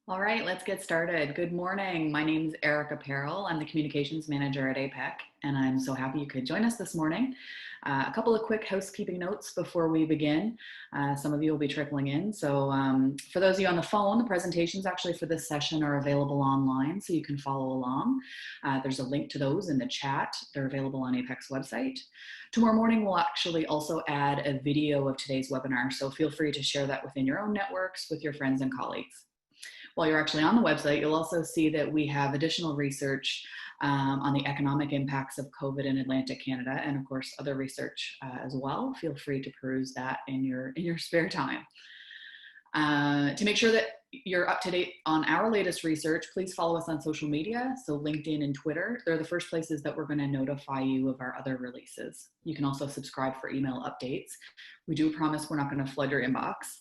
All right, let's get started. Good morning. My name is Erica Perrell. I'm the communications manager at APEC, and I'm so happy you could join us this morning. A couple of quick housekeeping notes before we begin. Some of you will be trickling in. So for those of you on the phone, the presentations actually for this session are available online, so you can follow along. There's a link to those in the chat. They're available on APEC's website. Tomorrow morning, we'll actually also add a video of today's webinar, so feel free to share that within your own networks with your friends and colleagues. While you're actually on the website, you'll also see that we have additional research on the economic impacts of COVID in Atlantic Canada, and of course, other research as well. Feel free to peruse that in your spare time. To make sure that you're up to date on our latest research, please follow us on social media. So LinkedIn and Twitter, they're the first places that we're going to notify you of our other releases. You can also subscribe for email updates. We do promise we're not going to flood your inbox.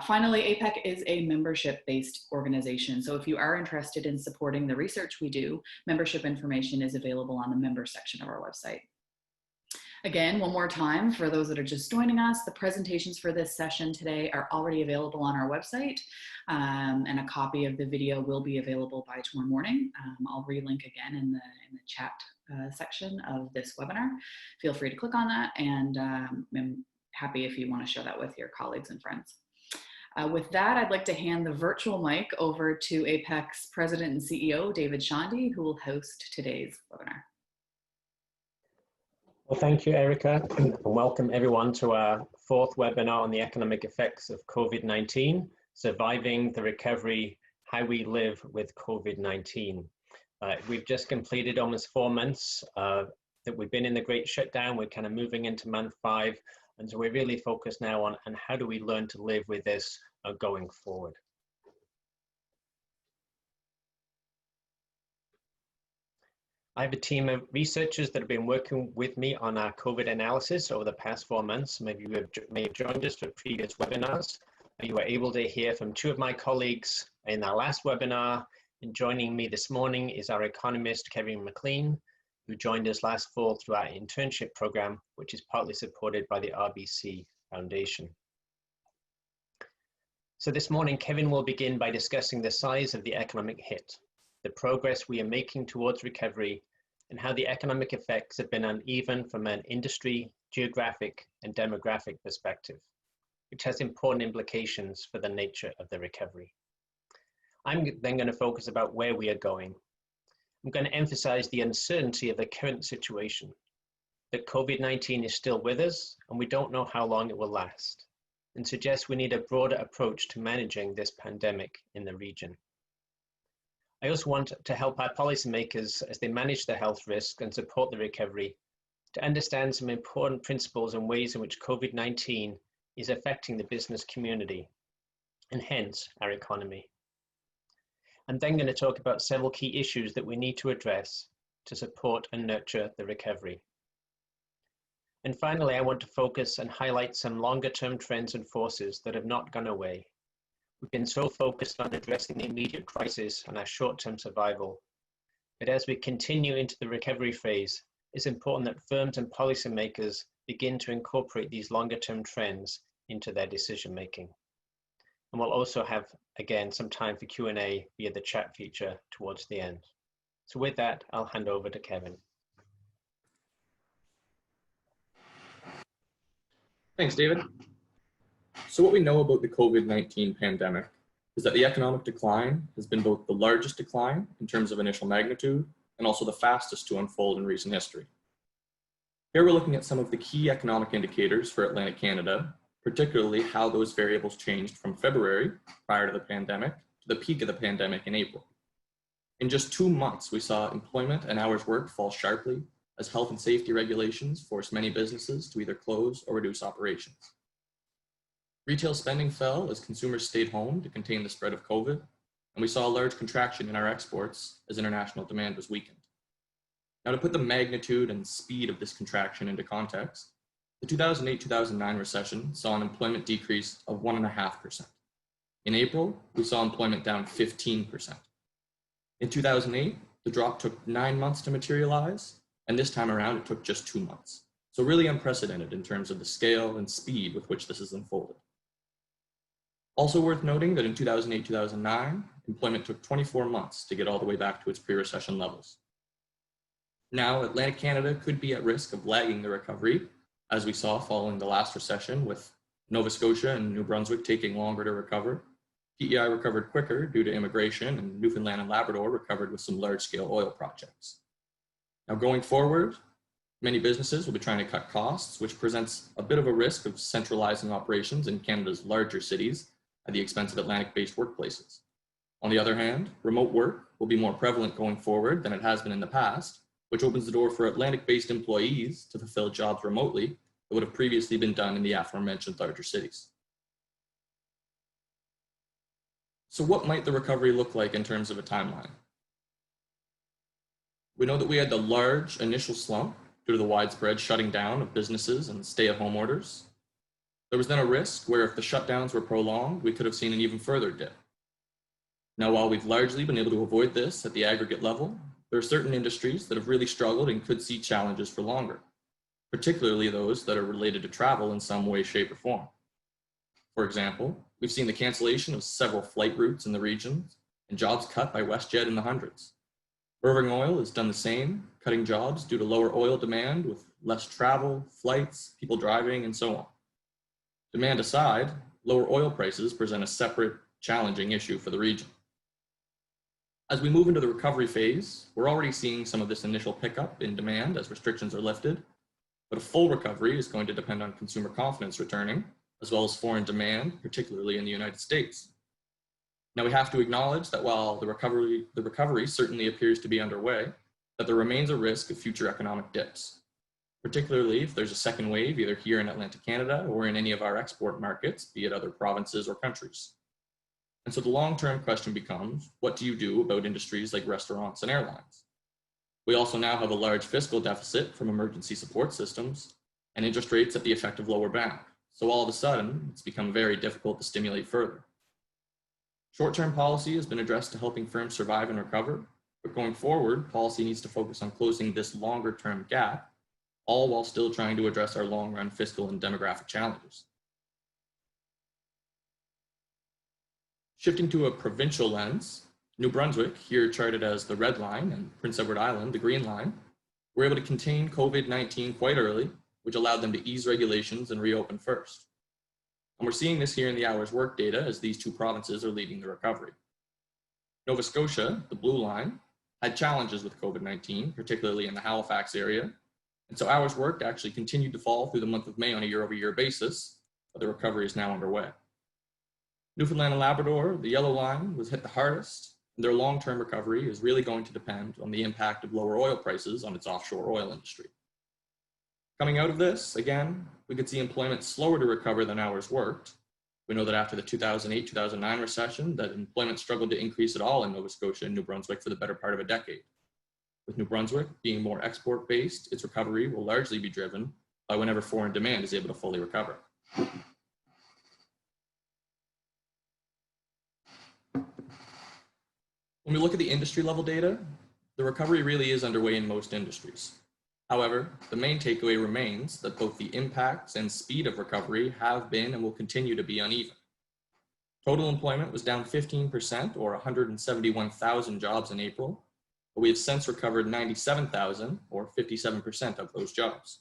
Finally, APEC is a membership-based organization. So if you are interested in supporting the research we do, membership information is available on the member section of our website. Again, one more time, for those that are just joining us, the presentations for this session today are already available on our website, and a copy of the video will be available by tomorrow morning. I'll relink again in the chat section of this webinar. Feel free to click on that, and I'm happy if you want to share that with your colleagues and friends. With that, I'd like to hand the virtual mic over to APEC's President and CEO, David Chaundy, who will host today's webinar. Well, thank you, Erica, and welcome everyone to our fourth webinar on the economic effects of COVID-19, Surviving the Recovery, How We Live with COVID-19. We've just completed almost 4 months that we've been in the Great Shutdown. We're kind of moving into month 5. And so we're really focused now on how do we learn to live with this going forward. I have a team of researchers that have been working with me on our COVID analysis over the past 4 months. Maybe you may have joined us for previous webinars. You were able to hear from 2 of my colleagues in our last webinar. And joining me this morning is our economist, MacLean, who joined us last fall through our internship program, which is partly supported by the RBC Foundation. So this morning, Kevin will begin by discussing the size of the economic hit, the progress we are making towards recovery, and how the economic effects have been uneven from an industry, geographic, and demographic perspective, which has important implications for the nature of the recovery. I'm then going to focus about where we are going. I'm going to emphasize the uncertainty of the current situation, that COVID-19 is still with us and we don't know how long it will last, and suggest we need a broader approach to managing this pandemic in the region. I also want to help our policymakers as they manage the health risk and support the recovery to understand some important principles and ways in which COVID-19 is affecting the business community and hence our economy. I'm then going to talk about several key issues that we need to address to support and nurture the recovery. And finally, I want to focus and highlight some longer-term trends and forces that have not gone away. We've been so focused on addressing the immediate crisis and our short-term survival. But as we continue into the recovery phase, it's important that firms and policymakers begin to incorporate these longer-term trends into their decision-making. And we'll also have, again, some time for Q&A via the chat feature towards the end. So with that, I'll hand over to Kevin. Thanks, David. So what we know about the COVID-19 pandemic is that the economic decline has been both the largest decline in terms of initial magnitude and also the fastest to unfold in recent history. Here we're looking at some of the key economic indicators for Atlantic Canada, particularly how those variables changed from February, prior to the pandemic, to the peak of the pandemic in April. In just 2 months, we saw employment and hours worked fall sharply as health and safety regulations forced many businesses to either close or reduce operations. Retail spending fell as consumers stayed home to contain the spread of COVID, and we saw a large contraction in our exports as international demand was weakened. Now, to put the magnitude and speed of this contraction into context, the 2008-2009 recession saw an employment decrease of 1.5%. In April, we saw employment down 15%. In 2008, the drop took 9 months to materialize, and this time around it took just 2 months. So really unprecedented in terms of the scale and speed with which this has unfolded. Also worth noting that in 2008-2009, employment took 24 months to get all the way back to its pre-recession levels. Now, Atlantic Canada could be at risk of lagging the recovery, as we saw following the last recession, with Nova Scotia and New Brunswick taking longer to recover. PEI recovered quicker due to immigration, and Newfoundland and Labrador recovered with some large-scale oil projects. Now, going forward, many businesses will be trying to cut costs, which presents a bit of a risk of centralizing operations in Canada's larger cities at the expense of Atlantic-based workplaces. On the other hand, remote work will be more prevalent going forward than it has been in the past, which opens the door for Atlantic-based employees to fulfill jobs remotely that would have previously been done in the aforementioned larger cities. So what might the recovery look like in terms of a timeline? We know that we had the large initial slump due to the widespread shutting down of businesses and stay-at-home orders. There was then a risk where if the shutdowns were prolonged, we could have seen an even further dip. Now, while we've largely been able to avoid this at the aggregate level, there are certain industries that have really struggled and could see challenges for longer, particularly those that are related to travel in some way, shape, or form. For example, we've seen the cancellation of several flight routes in the region and jobs cut by WestJet in the hundreds. Irving Oil has done the same, cutting jobs due to lower oil demand with less travel, flights, people driving, and so on. Demand aside, lower oil prices present a separate, challenging issue for the region. As we move into the recovery phase, we're already seeing some of this initial pickup in demand as restrictions are lifted, but a full recovery is going to depend on consumer confidence returning, as well as foreign demand, particularly in the United States. Now, we have to acknowledge that while the recovery certainly appears to be underway, that there remains a risk of future economic dips, particularly if there's a second wave either here in Atlantic Canada or in any of our export markets, be it other provinces or countries. And so the long-term question becomes, what do you do about industries like restaurants and airlines? We also now have a large fiscal deficit from emergency support systems and interest rates at the effective lower bound. So all of a sudden, it's become very difficult to stimulate further. Short-term policy has been addressed to helping firms survive and recover, but going forward, policy needs to focus on closing this longer-term gap, all while still trying to address our long-run fiscal and demographic challenges. Shifting to a provincial lens, New Brunswick, here charted as the red line, and Prince Edward Island, the green line, were able to contain COVID-19 quite early, which allowed them to ease regulations and reopen first. And we're seeing this here in the hours work data as these two provinces are leading the recovery. Nova Scotia, the blue line, had challenges with COVID-19, particularly in the Halifax area, and so hours worked actually continued to fall through the month of May on a year-over-year basis, but the recovery is now underway. Newfoundland and Labrador, the yellow line, was hit the hardest, and their long-term recovery is really going to depend on the impact of lower oil prices on its offshore oil industry. Coming out of this, again, we could see employment slower to recover than hours worked. We know that after the 2008-2009 recession, that employment struggled to increase at all in Nova Scotia and New Brunswick for the better part of a decade. With New Brunswick being more export-based, its recovery will largely be driven by whenever foreign demand is able to fully recover. When we look at the industry level data, the recovery really is underway in most industries. However, the main takeaway remains that both the impacts and speed of recovery have been and will continue to be uneven. Total employment was down 15% or 171,000 jobs in April, but we have since recovered 97,000 or 57% of those jobs.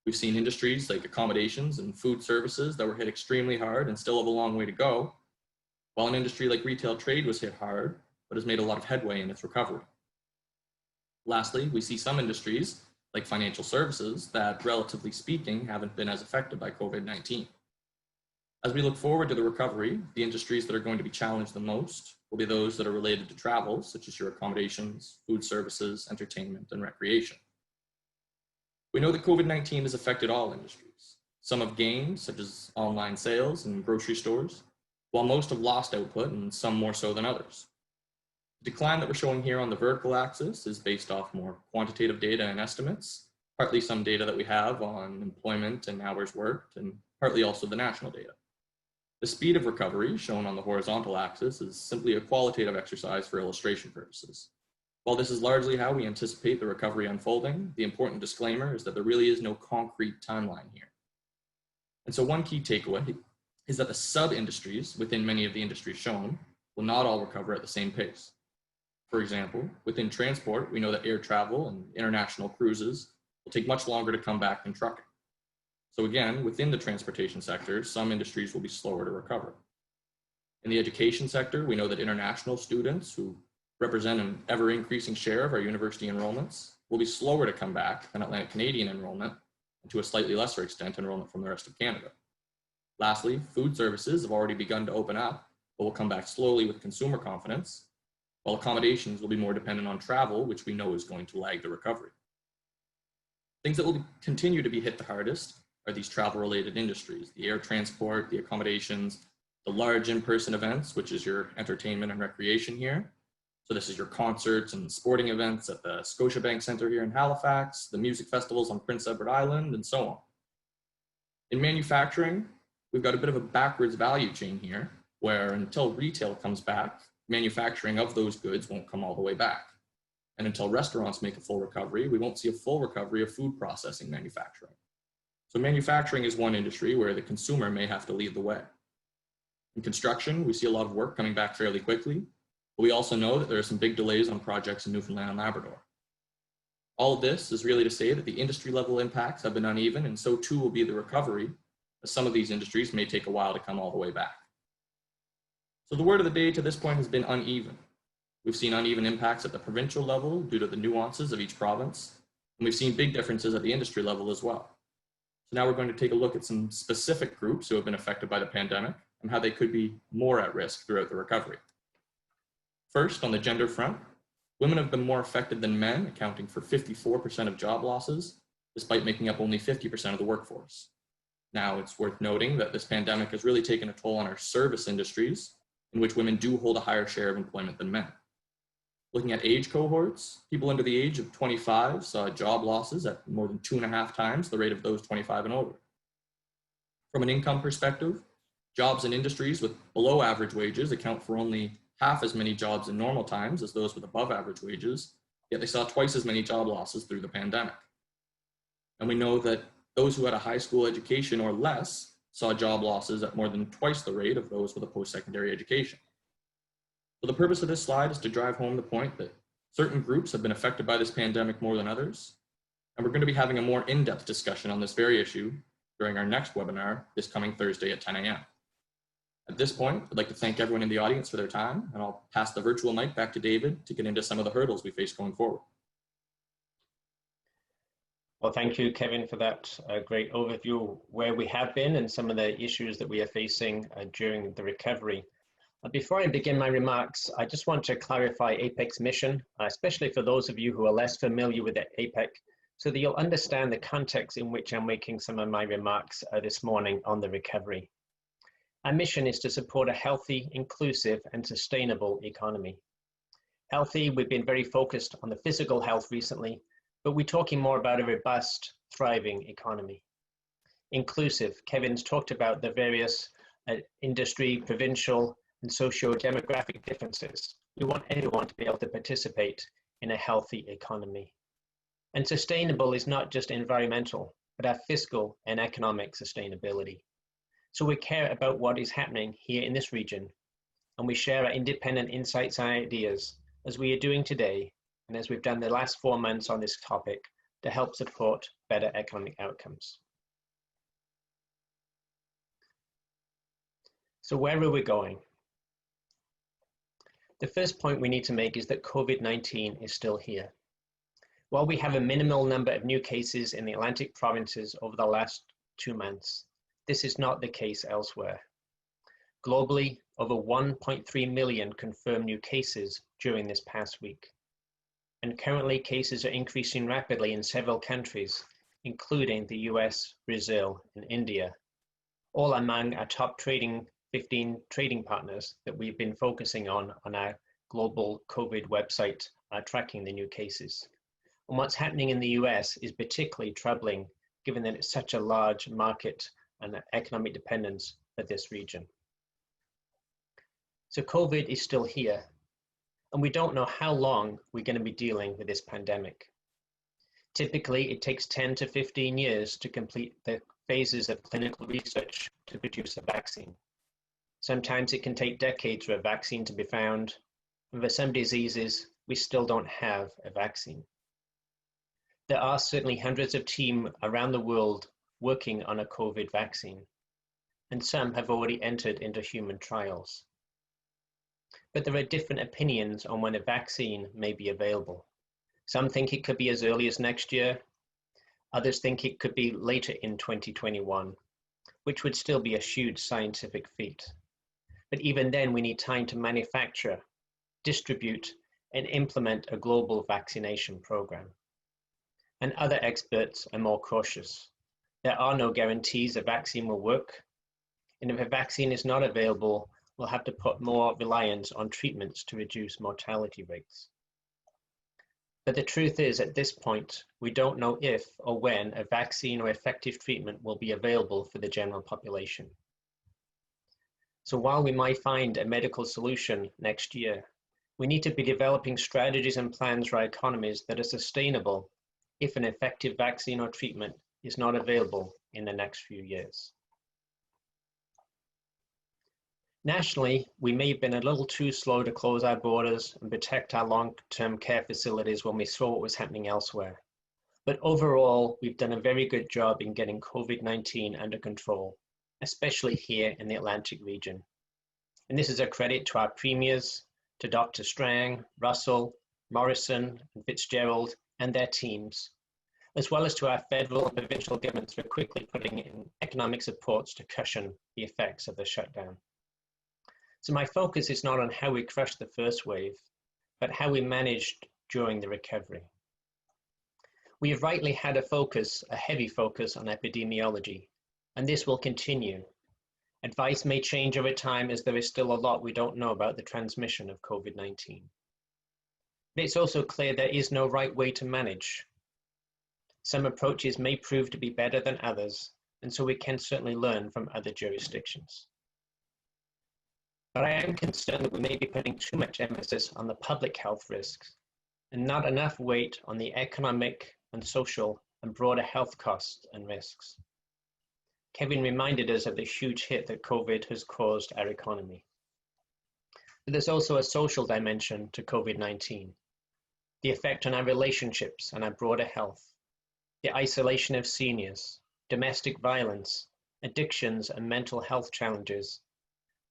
We've seen industries like accommodations and food services that were hit extremely hard and still have a long way to go, while an industry like retail trade was hit hard, but has made a lot of headway in its recovery. Lastly, we see some industries, like financial services, that, relatively speaking, haven't been as affected by COVID-19. As we look forward to the recovery, the industries that are going to be challenged the most will be those that are related to travel, such as your accommodations, food services, entertainment, and recreation. We know that COVID-19 has affected all industries. Some have gained, such as online sales and grocery stores, while most have lost output and some more so than others. The decline that we're showing here on the vertical axis is based off more quantitative data and estimates, partly some data that we have on employment and hours worked, and partly also the national data. The speed of recovery, shown on the horizontal axis, is simply a qualitative exercise for illustration purposes. While this is largely how we anticipate the recovery unfolding, the important disclaimer is that there really is no concrete timeline here. And so one key takeaway is that the sub-industries within many of the industries shown will not all recover at the same pace. For example, within transport, we know that air travel and international cruises will take much longer to come back than trucking. So again, within the transportation sector, some industries will be slower to recover. In the education sector, we know that international students, who represent an ever-increasing share of our university enrollments, will be slower to come back than Atlantic Canadian enrollment, and to a slightly lesser extent, enrollment from the rest of Canada. Lastly, food services have already begun to open up, but will come back slowly with consumer confidence, while accommodations will be more dependent on travel, which we know is going to lag the recovery. Things that will continue to be hit the hardest are these travel-related industries, the air transport, the accommodations, the large in-person events, which is your entertainment and recreation here. So this is your concerts and sporting events at the Scotiabank Centre here in Halifax, the music festivals on Prince Edward Island, and so on. In manufacturing, we've got a bit of a backwards value chain here, where until retail comes back, manufacturing of those goods won't come all the way back. And until restaurants make a full recovery, we won't see a full recovery of food processing manufacturing. So manufacturing is one industry where the consumer may have to lead the way. In construction, we see a lot of work coming back fairly quickly, but we also know that there are some big delays on projects in Newfoundland and Labrador. All of this is really to say that the industry level impacts have been uneven, and so too will be the recovery, as some of these industries may take a while to come all the way back. So the word of the day to this point has been uneven. We've seen uneven impacts at the provincial level due to the nuances of each province, and we've seen big differences at the industry level as well. So now we're going to take a look at some specific groups who have been affected by the pandemic and how they could be more at risk throughout the recovery. First, on the gender front, women have been more affected than men, accounting for 54% of job losses, despite making up only 50% of the workforce. Now, it's worth noting that this pandemic has really taken a toll on our service industries, in which women do hold a higher share of employment than men. Looking at age cohorts, people under the age of 25 saw job losses at more than 2.5 times the rate of those 25 and older. From an income perspective, jobs in industries with below average wages account for only half as many jobs in normal times as those with above average wages, yet they saw twice as many job losses through the pandemic. And we know that those who had a high school education or less saw job losses at more than twice the rate of those with a post-secondary education. So the purpose of this slide is to drive home the point that certain groups have been affected by this pandemic more than others, and we're going to be having a more in-depth discussion on this very issue during our next webinar this coming Thursday at 10 a.m. At this point, I'd like to thank everyone in the audience for their time, and I'll pass the virtual mic back to David to get into some of the hurdles we face going forward. Well, thank you, Kevin, for that great overview where we have been and some of the issues that we are facing during the recovery. Before I begin my remarks, I just want to clarify APEC's mission, especially for those of you who are less familiar with the APEC, so that you'll understand the context in which I'm making some of my remarks this morning on the recovery. Our mission is to support a healthy, inclusive, and sustainable economy. Healthy, we've been very focused on the physical health recently, but we're talking more about a robust, thriving economy. Inclusive, Kevin's talked about the various industry, provincial, and socio-demographic differences. We want everyone to be able to participate in a healthy economy. And sustainable is not just environmental, but our fiscal and economic sustainability. So we care about what is happening here in this region, and we share our independent insights and ideas, as we are doing today, and as we've done the last 4 months on this topic, to help support better economic outcomes. So where are we going? The first point we need to make is that COVID-19 is still here. While we have a minimal number of new cases in the Atlantic provinces over the last 2 months, this is not the case elsewhere. Globally, over 1.3 million confirmed new cases during this past week. And currently cases are increasing rapidly in several countries, including the US, Brazil, and India, all among our top 15 trading partners that we've been focusing on our global COVID website tracking the new cases. And what's happening in the US is particularly troubling, given that it's such a large market and economic dependence for this region. So COVID is still here, and we don't know how long we're going to be dealing with this pandemic. Typically, it takes 10 to 15 years to complete the phases of clinical research to produce a vaccine. Sometimes it can take decades for a vaccine to be found, and for some diseases, we still don't have a vaccine. There are certainly hundreds of teams around the world working on a COVID vaccine, and some have already entered into human trials. But there are different opinions on when a vaccine may be available. Some think it could be as early as next year. Others think it could be later in 2021, which would still be a huge scientific feat. But even then, we need time to manufacture, distribute, and implement a global vaccination program. And other experts are more cautious. There are no guarantees a vaccine will work. And if a vaccine is not available, we'll have to put more reliance on treatments to reduce mortality rates. But the truth is, at this point, we don't know if or when a vaccine or effective treatment will be available for the general population. So while we might find a medical solution next year, we need to be developing strategies and plans for our economies that are sustainable if an effective vaccine or treatment is not available in the next few years. Nationally, we may have been a little too slow to close our borders and protect our long-term care facilities when we saw what was happening elsewhere. But overall, we've done a very good job in getting COVID-19 under control, especially here in the Atlantic region. And this is a credit to our premiers, to Dr. Strang, Russell, Morrison, and Fitzgerald, and their teams, as well as to our federal and provincial governments for quickly putting in economic supports to cushion the effects of the shutdown. So my focus is not on how we crushed the first wave, but how we managed during the recovery. We have rightly had a heavy focus on epidemiology, and this will continue. Advice may change over time as there is still a lot we don't know about the transmission of COVID-19. But it's also clear there is no right way to manage. Some approaches may prove to be better than others, and so we can certainly learn from other jurisdictions. But I am concerned that we may be putting too much emphasis on the public health risks and not enough weight on the economic and social and broader health costs and risks. Kevin reminded us of the huge hit that COVID has caused our economy. But there's also a social dimension to COVID-19, the effect on our relationships and our broader health, the isolation of seniors, domestic violence, addictions and mental health challenges,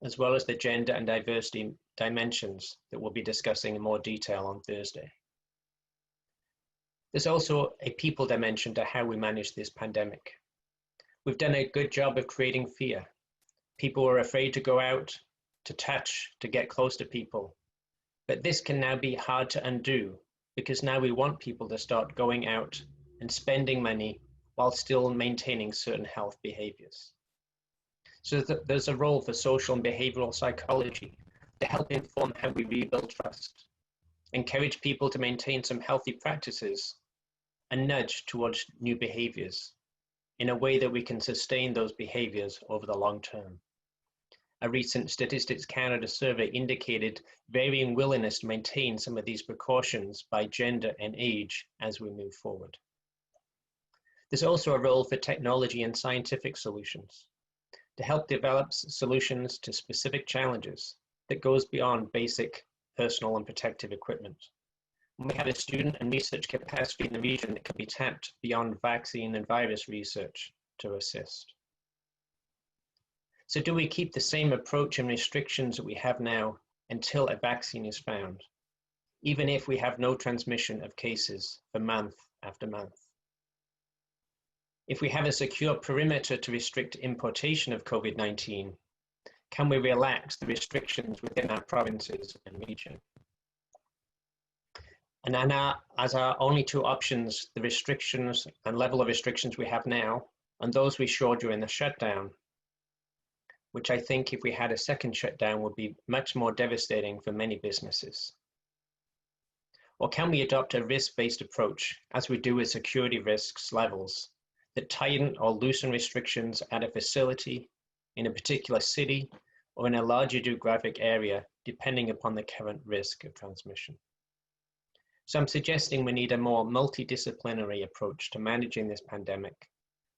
as well as the gender and diversity dimensions that we'll be discussing in more detail on Thursday. There's also a people dimension to how we manage this pandemic. We've done a good job of creating fear. People are afraid to go out, to touch, to get close to people. But this can now be hard to undo because now we want people to start going out and spending money while still maintaining certain health behaviors. So there's a role for social and behavioral psychology to help inform how we rebuild trust, encourage people to maintain some healthy practices, and nudge towards new behaviors in a way that we can sustain those behaviors over the long term. A recent Statistics Canada survey indicated varying willingness to maintain some of these precautions by gender and age as we move forward. There's also a role for technology and scientific solutions to help develop solutions to specific challenges that goes beyond basic personal and protective equipment. We have a student and research capacity in the region that can be tapped beyond vaccine and virus research to assist. So do we keep the same approach and restrictions that we have now until a vaccine is found, even if we have no transmission of cases for month after month? If we have a secure perimeter to restrict importation of COVID-19, can we relax the restrictions within our provinces and region? And as our only two options, the restrictions and level of restrictions we have now, and those we saw during the shutdown, which I think if we had a second shutdown would be much more devastating for many businesses. Or can we adopt a risk-based approach, as we do with security risks levels, that tighten or loosen restrictions at a facility, in a particular city, or in a larger geographic area, depending upon the current risk of transmission? So I'm suggesting we need a more multidisciplinary approach to managing this pandemic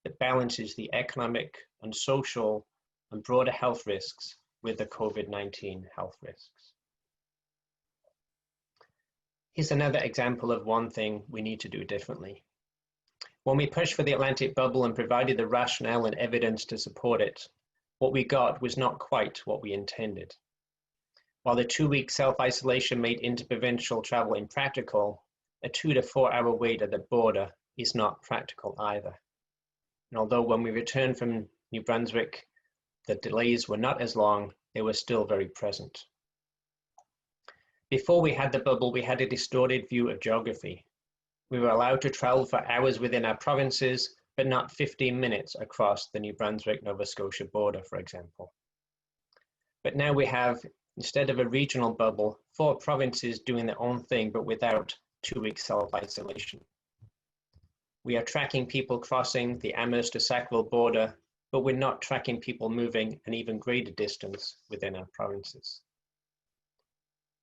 that balances the economic and social and broader health risks with the COVID-19 health risks. Here's another example of one thing we need to do differently. When we pushed for the Atlantic bubble and provided the rationale and evidence to support it, what we got was not quite what we intended. While the 2-week self-isolation made interprovincial travel impractical, a 2 to 4 hour wait at the border is not practical either. And although when we returned from New Brunswick, the delays were not as long, they were still very present. Before we had the bubble, we had a distorted view of geography. We were allowed to travel for hours within our provinces, but not 15 minutes across the New Brunswick-Nova Scotia border, for example. But now we have, instead of a regional bubble, 4 provinces doing their own thing, but without 2-week self-isolation. We are tracking people crossing the Amherst to Sackville border, but we're not tracking people moving an even greater distance within our provinces.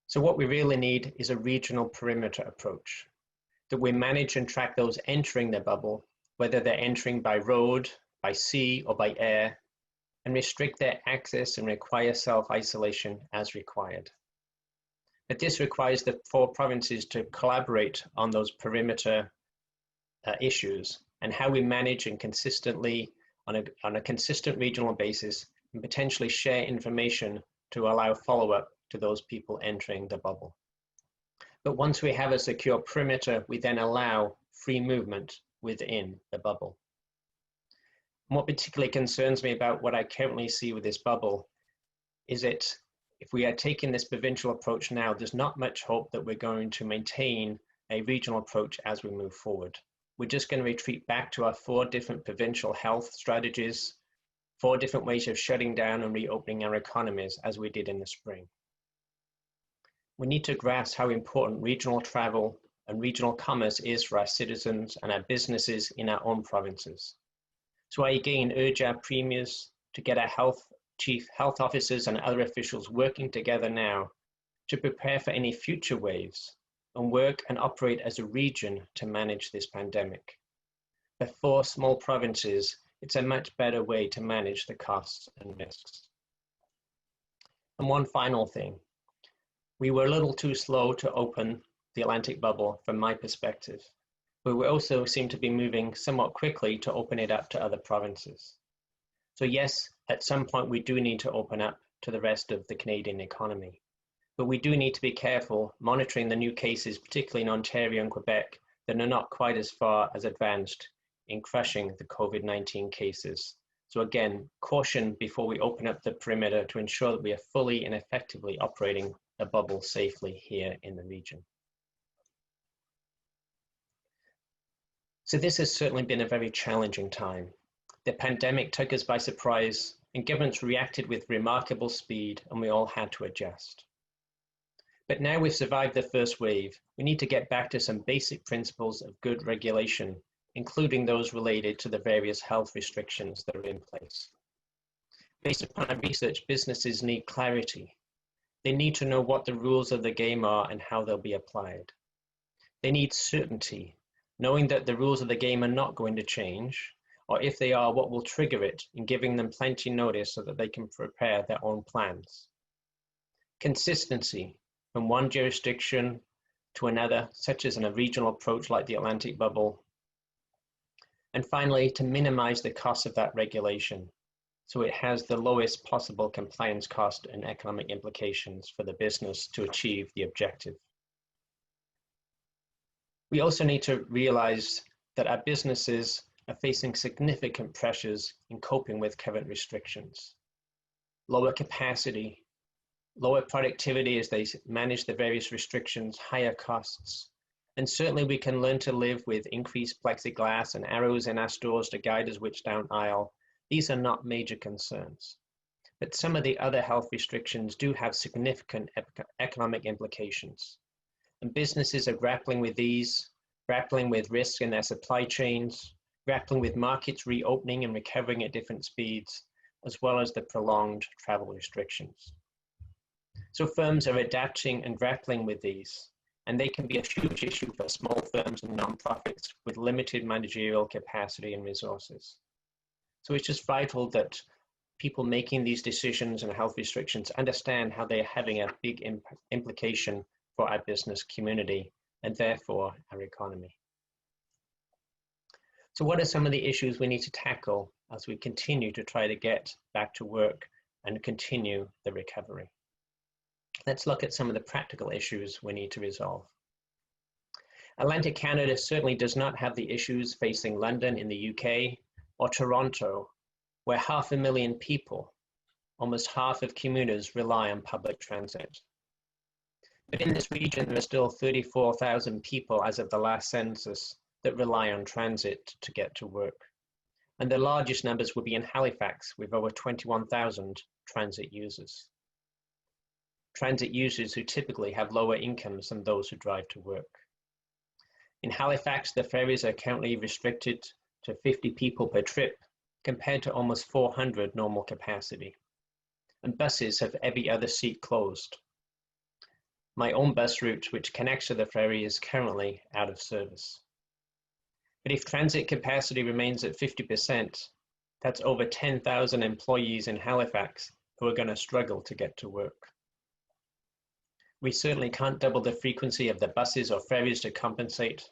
So what we really need is a regional perimeter approach, that we manage and track those entering the bubble, whether they're entering by road, by sea, or by air, and restrict their access and require self-isolation as required. But this requires the 4 provinces to collaborate on those perimeter issues and how we manage and consistently, on a consistent regional basis, and potentially share information to allow follow-up to those people entering the bubble. But once we have a secure perimeter, we then allow free movement within the bubble. And what particularly concerns me about what I currently see with this bubble is that if we are taking this provincial approach now, there's not much hope that we're going to maintain a regional approach as we move forward. We're just going to retreat back to our 4 different provincial health strategies, 4 different ways of shutting down and reopening our economies as we did in the spring. We need to grasp how important regional travel and regional commerce is for our citizens and our businesses in our own provinces. So I again urge our premiers to get our chief health officers and other officials working together now to prepare for any future waves and work and operate as a region to manage this pandemic. For 4 small provinces, it's a much better way to manage the costs and risks. And one final thing. We were a little too slow to open the Atlantic bubble from my perspective, but we also seem to be moving somewhat quickly to open it up to other provinces. So yes, at some point we do need to open up to the rest of the Canadian economy, but we do need to be careful monitoring the new cases, particularly in Ontario and Quebec, that are not quite as far as advanced in crushing the COVID-19 cases. So again, caution before we open up the perimeter to ensure that we are fully and effectively operating a bubble safely here in the region. So this has certainly been a very challenging time. The pandemic took us by surprise and governments reacted with remarkable speed and we all had to adjust. But now we've survived the first wave, we need to get back to some basic principles of good regulation, including those related to the various health restrictions that are in place. Based upon our research, businesses need clarity. They need to know what the rules of the game are and how they'll be applied. They need certainty, knowing that the rules of the game are not going to change, or if they are, what will trigger it, and giving them plenty notice so that they can prepare their own plans. Consistency from one jurisdiction to another, such as in a regional approach like the Atlantic bubble. And finally, to minimize the cost of that regulation, so it has the lowest possible compliance cost and economic implications for the business to achieve the objective. We also need to realize that our businesses are facing significant pressures in coping with current restrictions. Lower capacity, lower productivity as they manage the various restrictions, higher costs. And certainly we can learn to live with increased plexiglass and arrows in our stores to guide us which down aisle. These are not major concerns. But some of the other health restrictions do have significant economic implications. And businesses are grappling with these, grappling with risk in their supply chains, grappling with markets reopening and recovering at different speeds, as well as the prolonged travel restrictions. So firms are adapting and grappling with these, and they can be a huge issue for small firms and nonprofits with limited managerial capacity and resources. So it's just vital that people making these decisions and health restrictions understand how they are having a big implication for our business community and therefore our economy. So what are some of the issues we need to tackle as we continue to try to get back to work and continue the recovery? Let's look at some of the practical issues we need to resolve. Atlantic Canada certainly does not have the issues facing London in the UK or Toronto, where 500,000 people, almost half of commuters, rely on public transit. But in this region, there are still 34,000 people as of the last census that rely on transit to get to work. And the largest numbers will be in Halifax with over 21,000 transit users. Transit users who typically have lower incomes than those who drive to work. In Halifax, the ferries are currently restricted to 50 people per trip, compared to almost 400 normal capacity. And buses have every other seat closed. My own bus route, which connects to the ferry, is currently out of service. But if transit capacity remains at 50%, that's over 10,000 employees in Halifax who are going to struggle to get to work. We certainly can't double the frequency of the buses or ferries to compensate.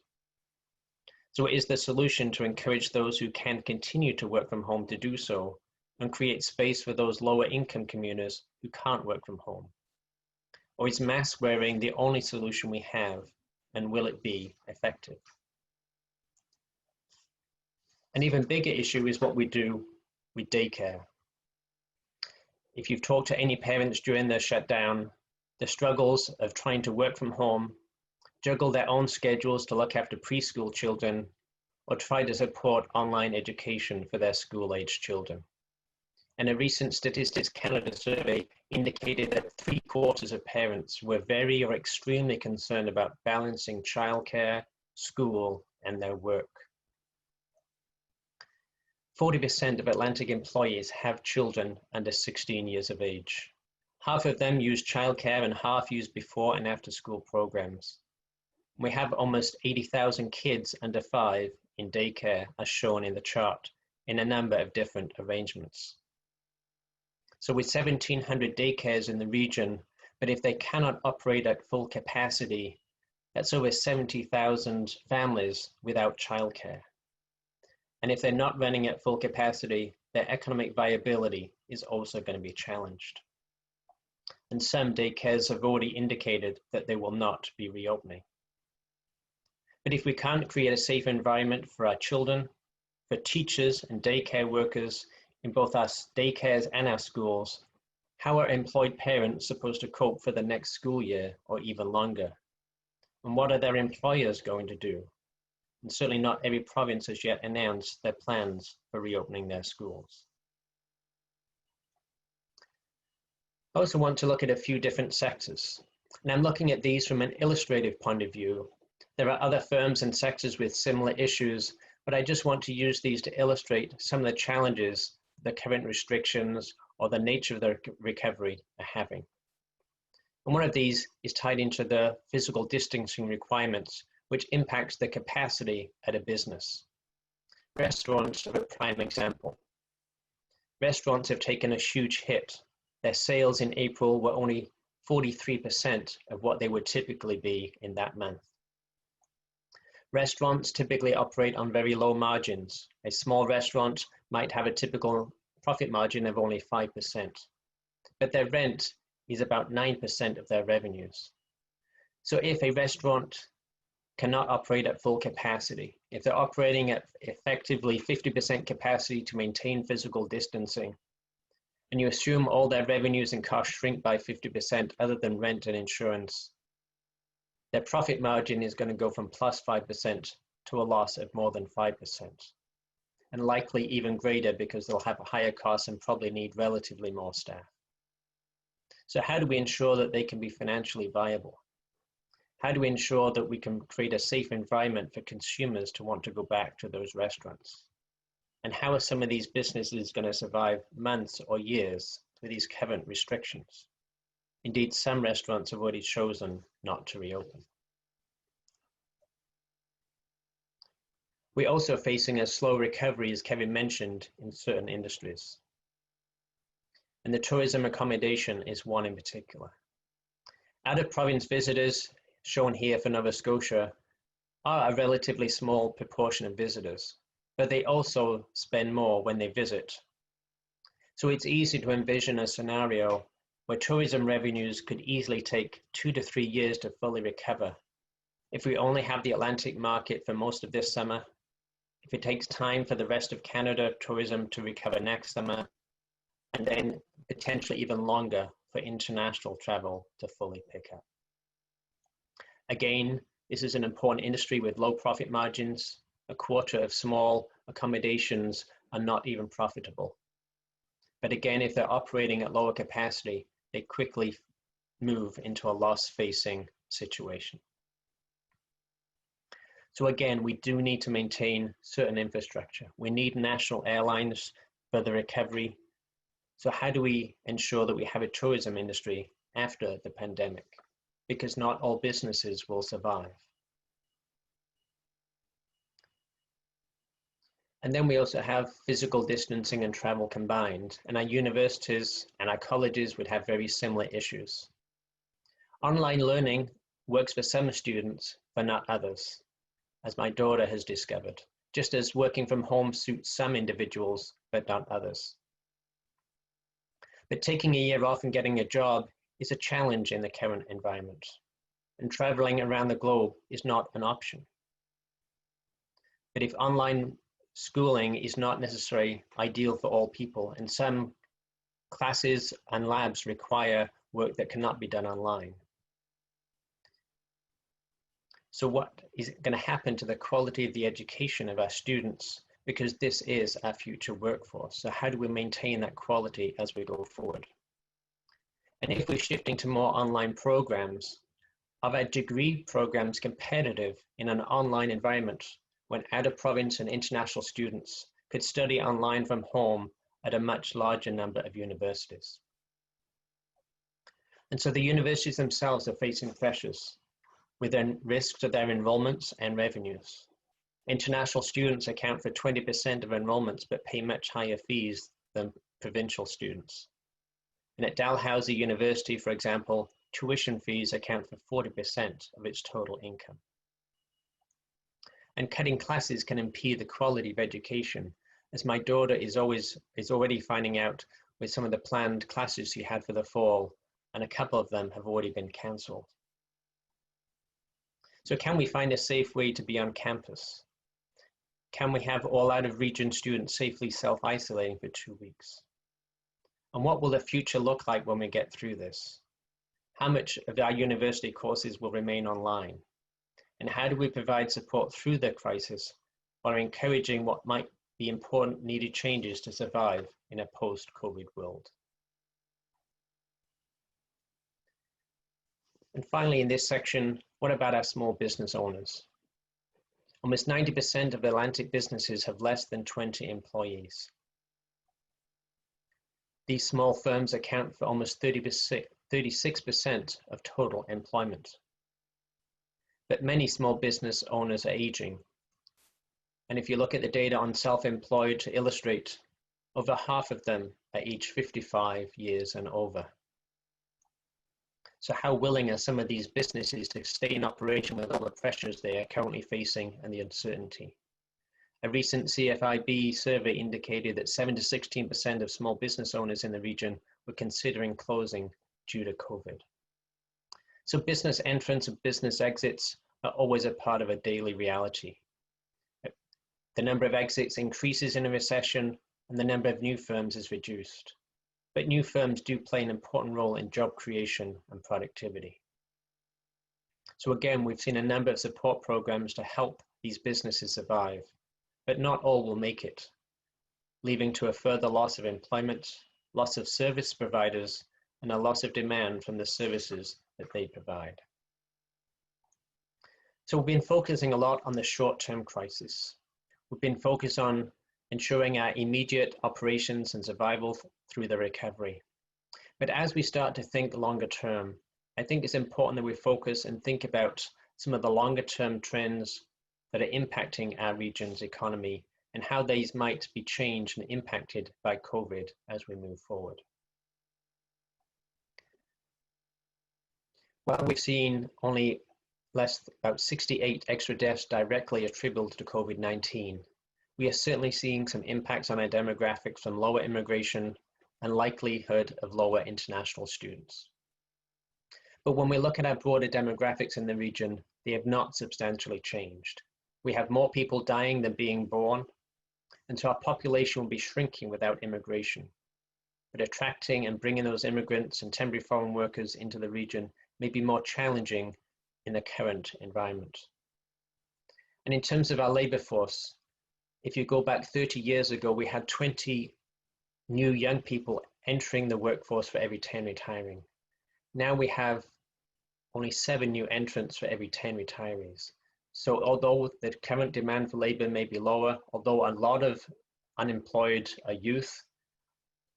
So it is the solution to encourage those who can continue to work from home to do so and create space for those lower income commuters who can't work from home? Or is mask wearing the only solution we have, and will it be effective? An even bigger issue is what we do with daycare. If you've talked to any parents during the shutdown, the struggles of trying to work from home, juggle their own schedules to look after preschool children, or try to support online education for their school-aged children. And a recent Statistics Canada survey indicated that 3/4 of parents were very or extremely concerned about balancing childcare, school, and their work. 40% of Atlantic employees have children under 16 years of age. Half of them use childcare and half use before and after school programs. We have almost 80,000 kids under 5 in daycare, as shown in the chart, in a number of different arrangements. So with 1,700 daycares in the region, but if they cannot operate at full capacity, that's over 70,000 families without childcare. And if they're not running at full capacity, their economic viability is also going to be challenged. And some daycares have already indicated that they will not be reopening. But if we can't create a safe environment for our children, for teachers and daycare workers in both our daycares and our schools, how are employed parents supposed to cope for the next school year or even longer? And what are their employers going to do? And certainly not every province has yet announced their plans for reopening their schools. I also want to look at a few different sectors. And I'm looking at these from an illustrative point of view. There are other firms and sectors with similar issues, but I just want to use these to illustrate some of the challenges the current restrictions or the nature of the recovery are having. And one of these is tied into the physical distancing requirements, which impacts the capacity at a business. Restaurants are a prime example. Restaurants have taken a huge hit. Their sales in April were only 43% of what they would typically be in that month. Restaurants typically operate on very low margins. A small restaurant might have a typical profit margin of only 5%, but their rent is about 9% of their revenues. So if a restaurant cannot operate at full capacity, if they're operating at effectively 50% capacity to maintain physical distancing, and you assume all their revenues and costs shrink by 50% other than rent and insurance, their profit margin is going to go from plus 5% to a loss of more than 5%, and likely even greater because they'll have higher costs and probably need relatively more staff. So how do we ensure that they can be financially viable? How do we ensure that we can create a safe environment for consumers to want to go back to those restaurants? And how are some of these businesses going to survive months or years with these current restrictions? Indeed, some restaurants have already chosen not to reopen. We're also facing a slow recovery, as Kevin mentioned, in certain industries. and the tourism accommodation is one in particular. Out-of-province visitors, shown here for Nova Scotia, are a relatively small proportion of visitors, but they also spend more when they visit. So it's easy to envision a scenario where tourism revenues could easily take 2 to 3 years to fully recover. If we only have the Atlantic market for most of this summer, if it takes time for the rest of Canada tourism to recover next summer, and then potentially even longer for international travel to fully pick up. Again, this is an important industry with low profit margins. A quarter of small accommodations are not even profitable. But again, if they're operating at lower capacity, they quickly move into a loss-facing situation. So again, we do need to maintain certain infrastructure. We need national airlines for the recovery. So how do we ensure that we have a tourism industry after the pandemic? Because not all businesses will survive. And then we also have physical distancing and travel combined, and our universities and our colleges would have very similar issues. Online learning works for some students, but not others, as my daughter has discovered, just as working from home suits some individuals, but not others. But taking a year off and getting a job is a challenge in the current environment, and traveling around the globe is not an option. But if online schooling is not necessarily ideal for all people, and some classes and labs require work that cannot be done online. So what is going to happen to the quality of the education of our students? Because this is our future workforce. So how do we maintain that quality as we go forward? And if we're shifting to more online programs, are our degree programs competitive in an online environment when out-of-province and international students could study online from home at a much larger number of universities? And so the universities themselves are facing pressures with the risks of their enrollments and revenues. International students account for 20% of enrollments, but pay much higher fees than provincial students. And at Dalhousie University, for example, tuition fees account for 40% of its total income. And cutting classes can impede the quality of education, as my daughter is already finding out with some of the planned classes she had for the fall, and a couple of them have already been cancelled. So can we find a safe way to be on campus? Can we have all out-of-region students safely self-isolating for 2 weeks? And what will the future look like when we get through this? How much of our university courses will remain online? And how do we provide support through the crisis while encouraging what might be important needed changes to survive in a post-COVID world? And finally, in this section, what about our small business owners? Almost 90% of Atlantic businesses have less than 20 employees. These small firms account for almost 36% of total employment. But many small business owners are aging. And if you look at the data on self-employed to illustrate, over half of them are aged 55 years and over. So how willing are some of these businesses to stay in operation with all the pressures they are currently facing and the uncertainty? A recent CFIB survey indicated that 7 to 16% of small business owners in the region were considering closing due to COVID. So business entrance and business exits are always a part of a daily reality. The number of exits increases in a recession and the number of new firms is reduced. But new firms do play an important role in job creation and productivity. So again, we've seen a number of support programs to help these businesses survive, but not all will make it, leading to a further loss of employment, loss of service providers, and a loss of demand from the services that they provide. So we've been focusing a lot on the short-term crisis. We've been focused on ensuring our immediate operations and survival through the recovery. But as we start to think longer term, I think it's important that we focus and think about some of the longer term trends that are impacting our region's economy and how these might be changed and impacted by COVID as we move forward. While we've seen only about 68 extra deaths directly attributable to COVID-19, we are certainly seeing some impacts on our demographics from lower immigration and likelihood of lower international students. But when we look at our broader demographics in the region, they have not substantially changed. We have more people dying than being born, and so our population will be shrinking without immigration. But attracting and bringing those immigrants and temporary foreign workers into the region may be more challenging in the current environment. And in terms of our labor force, if you go back 30 years ago, we had 20 new young people entering the workforce for every 10 retiring. Now we have only 7 new entrants for every 10 retirees. So although the current demand for labor may be lower, although a lot of unemployed youth,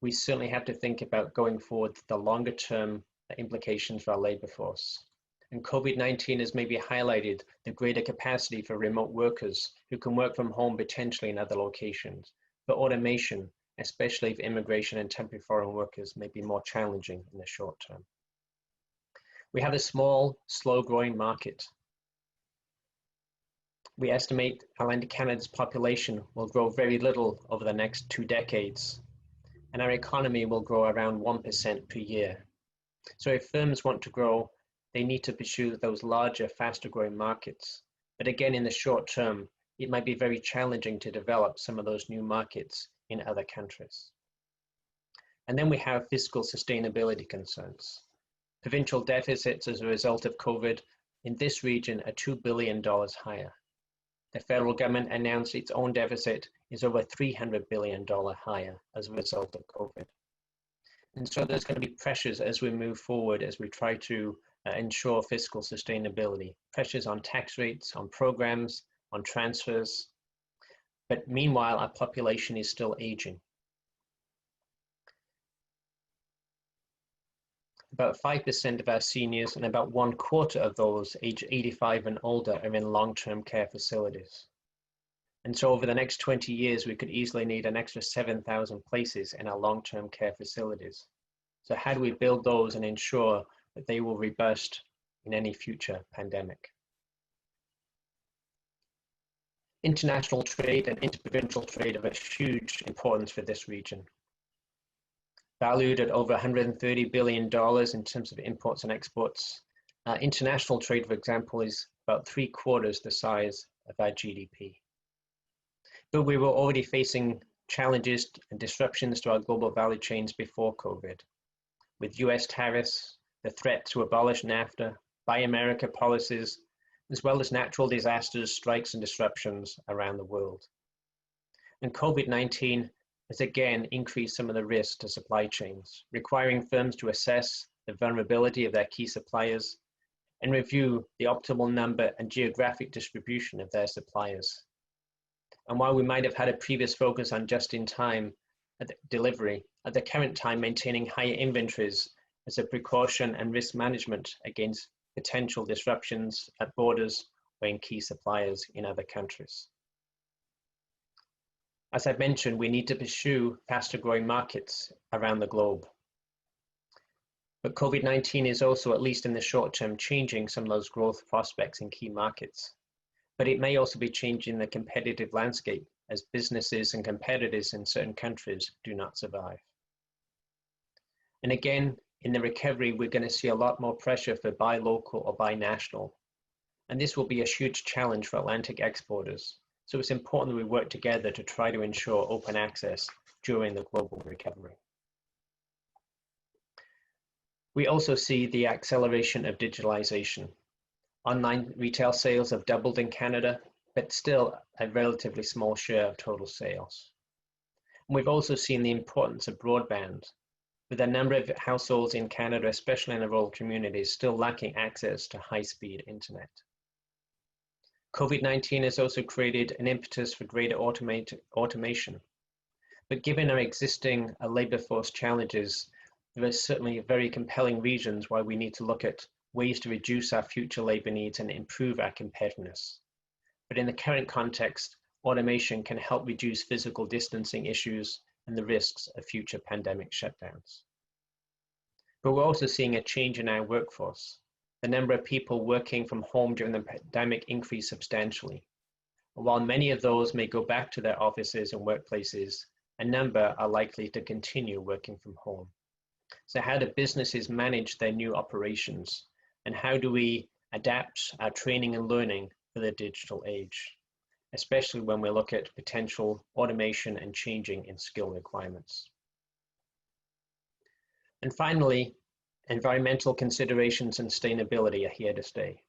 we certainly have to think about going forward the longer term implications for our labor force. And COVID-19 has maybe highlighted the greater capacity for remote workers who can work from home potentially in other locations. But automation, especially for immigration and temporary foreign workers, may be more challenging in the short term. We have a small, slow-growing market. We estimate Atlantic Canada's population will grow very little over the next 2 decades, and our economy will grow around 1% per year. So if firms want to grow, they need to pursue those larger, faster-growing markets. But again, in the short term, it might be very challenging to develop some of those new markets in other countries. And then we have fiscal sustainability concerns. Provincial deficits as a result of COVID in this region are $2 billion higher. The federal government announced its own deficit is over $300 billion higher as a result of COVID. And so there's going to be pressures as we move forward, as we try to ensure fiscal sustainability. Pressures on tax rates, on programs, on transfers. But meanwhile, our population is still aging. About 5% of our seniors and about 1/4 of those aged 85 and older are in long-term care facilities. And so over the next 20 years, we could easily need an extra 7,000 places in our long-term care facilities. So how do we build those and ensure that they will robust in any future pandemic? International trade and interprovincial trade are of huge importance for this region. Valued at over $130 billion in terms of imports and exports, international trade, for example, is about 3/4 the size of our GDP. But we were already facing challenges and disruptions to our global value chains before COVID, with US tariffs, the threat to abolish NAFTA, Buy America policies, as well as natural disasters, strikes, and disruptions around the world. And COVID-19 has again increased some of the risks to supply chains, requiring firms to assess the vulnerability of their key suppliers and review the optimal number and geographic distribution of their suppliers. And while we might have had a previous focus on just-in-time delivery, at the current time, maintaining higher inventories as a precaution and risk management against potential disruptions at borders or in key suppliers in other countries. As I mentioned, we need to pursue faster growing markets around the globe. But COVID-19 is also, at least in the short term, changing some of those growth prospects in key markets. But it may also be changing the competitive landscape as businesses and competitors in certain countries do not survive. And again, in the recovery, we're going to see a lot more pressure for buy local or buy national. And this will be a huge challenge for Atlantic exporters. So it's important that we work together to try to ensure open access during the global recovery. We also see the acceleration of digitalization. Online retail sales have doubled in Canada, but still a relatively small share of total sales. And we've also seen the importance of broadband, with a number of households in Canada, especially in the rural communities, still lacking access to high-speed internet. COVID-19 has also created an impetus for greater automation. But given our existing labor force challenges, there are certainly very compelling reasons why we need to look at ways to reduce our future labor needs and improve our competitiveness. But in the current context, automation can help reduce physical distancing issues and the risks of future pandemic shutdowns. But we're also seeing a change in our workforce. the number of people working from home during the pandemic increased substantially. While many of those may go back to their offices and workplaces, a number are likely to continue working from home. So how do businesses manage their new operations? And how do we adapt our training and learning for the digital age, especially when we look at potential automation and changing in skill requirements? And finally, environmental considerations and sustainability are here to stay.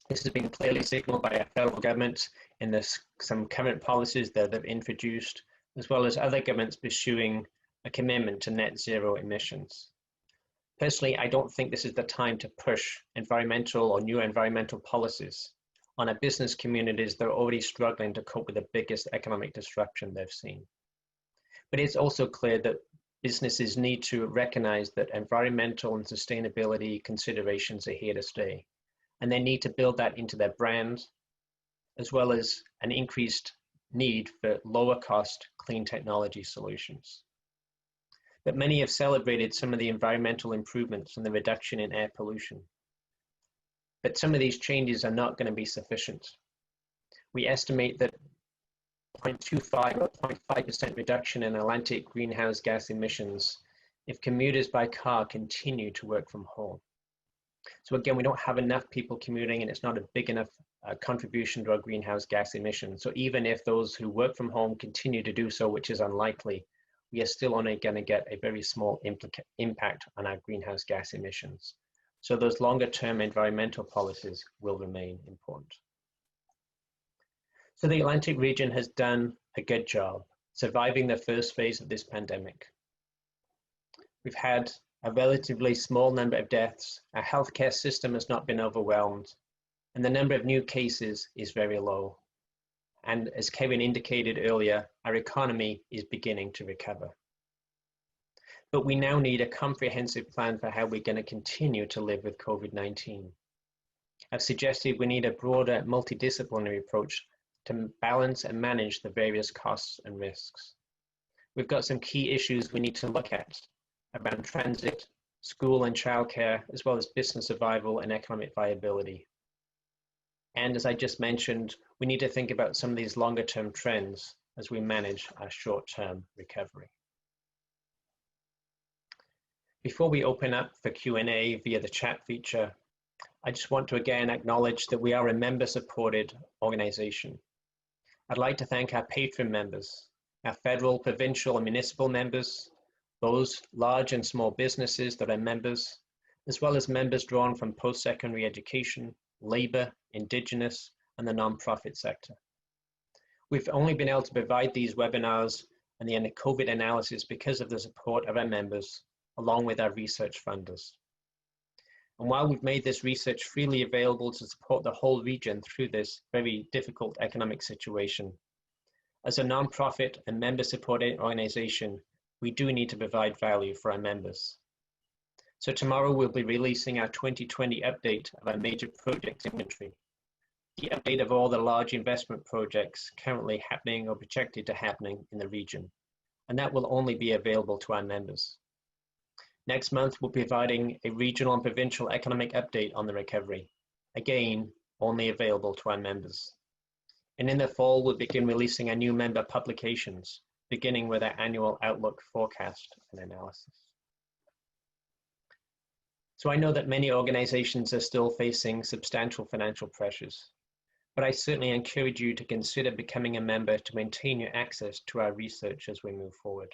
This has been clearly signaled by our federal government in some current policies that they've introduced, as well as other governments pursuing a commitment to net zero emissions. Personally, I don't think this is the time to push environmental or new environmental policies on our business communities that are already struggling to cope with the biggest economic disruption they've seen. But it's also clear that businesses need to recognize that environmental and sustainability considerations are here to stay, and they need to build that into their brand, as well as an increased need for lower cost, clean technology solutions. But many have celebrated some of the environmental improvements and the reduction in air pollution. But some of these changes are not going to be sufficient. We estimate that 0.25 or 0.5% reduction in Atlantic greenhouse gas emissions if commuters by car continue to work from home. So again, we don't have enough people commuting, and it's not a big enough contribution to our greenhouse gas emissions. So even if those who work from home continue to do so, which is unlikely, we are still only going to get a very small impact on our greenhouse gas emissions. So those longer term environmental policies will remain important. So the Atlantic region has done a good job surviving the first phase of this pandemic. We've had a relatively small number of deaths, our healthcare system has not been overwhelmed, and the number of new cases is very low. And as Kevin indicated earlier, our economy is beginning to recover. But we now need a comprehensive plan for how we're going to continue to live with COVID-19. I've suggested we need a broader multidisciplinary approach to balance and manage the various costs and risks. We've got some key issues we need to look at around transit, school and childcare, as well as business survival and economic viability. And as I just mentioned, we need to think about some of these longer term trends as we manage our short-term recovery. Before we open up for Q&A via the chat feature, I just want to again acknowledge that we are a member-supported organization. I'd like to thank our patron members, our federal, provincial, and municipal members, those large and small businesses that are members, as well as members drawn from post-secondary education, labor, Indigenous, and the nonprofit sector. We've only been able to provide these webinars and the COVID analysis because of the support of our members, along with our research funders. And while we've made this research freely available to support the whole region through this very difficult economic situation, as a nonprofit and member-supported organization, we do need to provide value for our members. So tomorrow we'll be releasing our 2020 update of our major projects inventory, the update of all the large investment projects currently happening or projected to happening in the region, and that will only be available to our members. Next month, we'll be providing a regional and provincial economic update on the recovery, again, only available to our members. And in the fall, we'll begin releasing our new member publications, beginning with our annual outlook forecast and analysis. So I know that many organizations are still facing substantial financial pressures, but I certainly encourage you to consider becoming a member to maintain your access to our research as we move forward.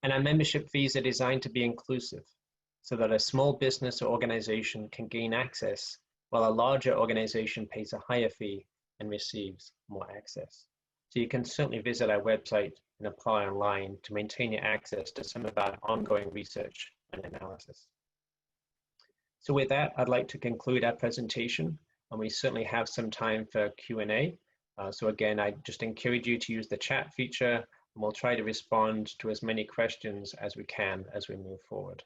And our membership fees are designed to be inclusive, so that a small business or organization can gain access, while a larger organization pays a higher fee and receives more access. So you can certainly visit our website and apply online to maintain your access to some of our ongoing research and analysis. So with that, I'd like to conclude our presentation, and we certainly have some time for Q&A. So again, I just encourage you to use the chat feature, and we'll try to respond to as many questions as we can as we move forward.